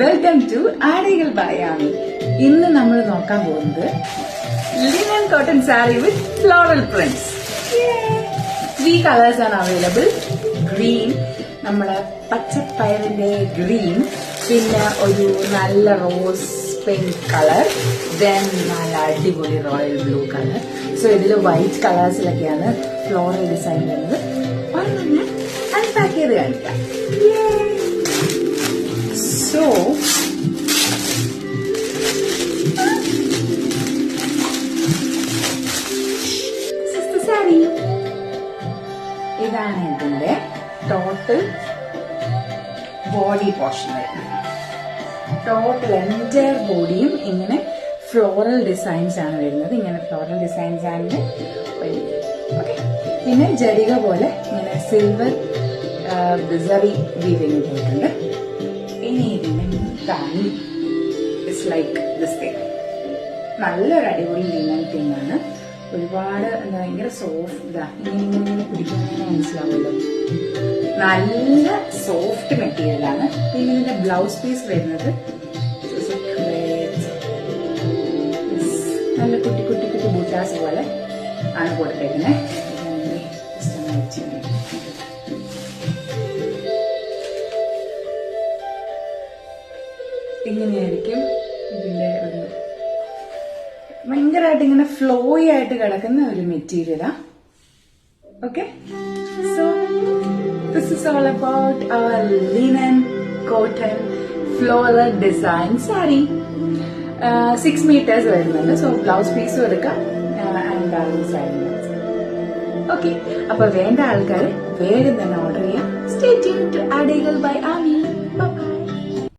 Welcome to Aadikal by Aami. ഇന്ന് നമ്മൾ നോക്കാൻ പോകുന്നത് linen cotton sari with floral prints. 3 colours ആണ് അവൈലബിൾ. ഗ്രീൻ, നമ്മുടെ പച്ചപ്പയറിന്റെ ഗ്രീൻ, പിന്നെ ഒരു നല്ല റോസ് പിങ്ക് കളർ, ദെൻ നല്ല അടിപൊളി റോയൽ ബ്ലൂ കളർ. സോ ഇതിൽ വൈറ്റ് കളേഴ്സിലൊക്കെയാണ് ഫ്ലോറൽ ഡിസൈൻ വരുന്നത്. ഞാൻ അൺപാക്ക് ചെയ്ത് കാണിക്കാം. സോ സാരി, ഇതാണ് ഇതിന്റെ ടോട്ടൽ ബോഡി പോർഷൻ വരുന്നത്. ടോട്ടൽ എൻറ്റയർ ബോഡിയും ഇങ്ങനെ ഫ്ലോറൽ ഡിസൈൻസ് ആണ് വരുന്നത്. ഇങ്ങനെ ഫ്ലോറൽ ഡിസൈൻസ് ആണ്. ഓക്കെ, പിന്നെ ജരിക പോലെ ഇങ്ങനെ സിൽവർ സറി വീവിങ് പോയിട്ടുണ്ട്. ഇനി ഇതിന്റെ മുത്താണി ഇറ്റ്സ് ലൈക്ക് ദിസ് തിങ്. നല്ലൊരു അടിപൊളി ലിനൻ തിങ് ആണ്. ഒരുപാട് ഭയങ്കര സോഫ്റ്റ്, ഇതാ ഇങ്ങനെ പിടിക്കുന്നതിന് മനസ്സിലാവുമല്ലോ. നല്ല സോഫ്റ്റ് മെറ്റീരിയൽ ആണ്. പിന്നെ ഇതിന്റെ ബ്ലൗസ് പീസ് വരുന്നത് നല്ല കുട്ടി കുട്ടി കുട്ടി ബൂട്ടാസ് പോലെ ആണ് കൊടുത്തേക്കുന്നത്. ഇങ്ങനെയായിരിക്കും ഇതിന്റെ ഒരു ഭയങ്കരമായിട്ട് ഇങ്ങനെ ഫ്ലോയി ആയിട്ട് കിടക്കുന്ന ഒരു മെറ്റീരിയലാ. Okay, so this is all about our linen cotton floral design sari. 6 meters വരുന്നുണ്ട്. സോ ബ്ലൗസ് പീസും എടുക്കാം ആൻഡ് ബാലൻസ് ആയിരുന്നു. ഓക്കെ, അപ്പൊ വേണ്ട ആൾക്കാർ വേഗം തന്നെ ഓർഡർ ചെയ്യാം. Stay tuned to Aadikal by Ami.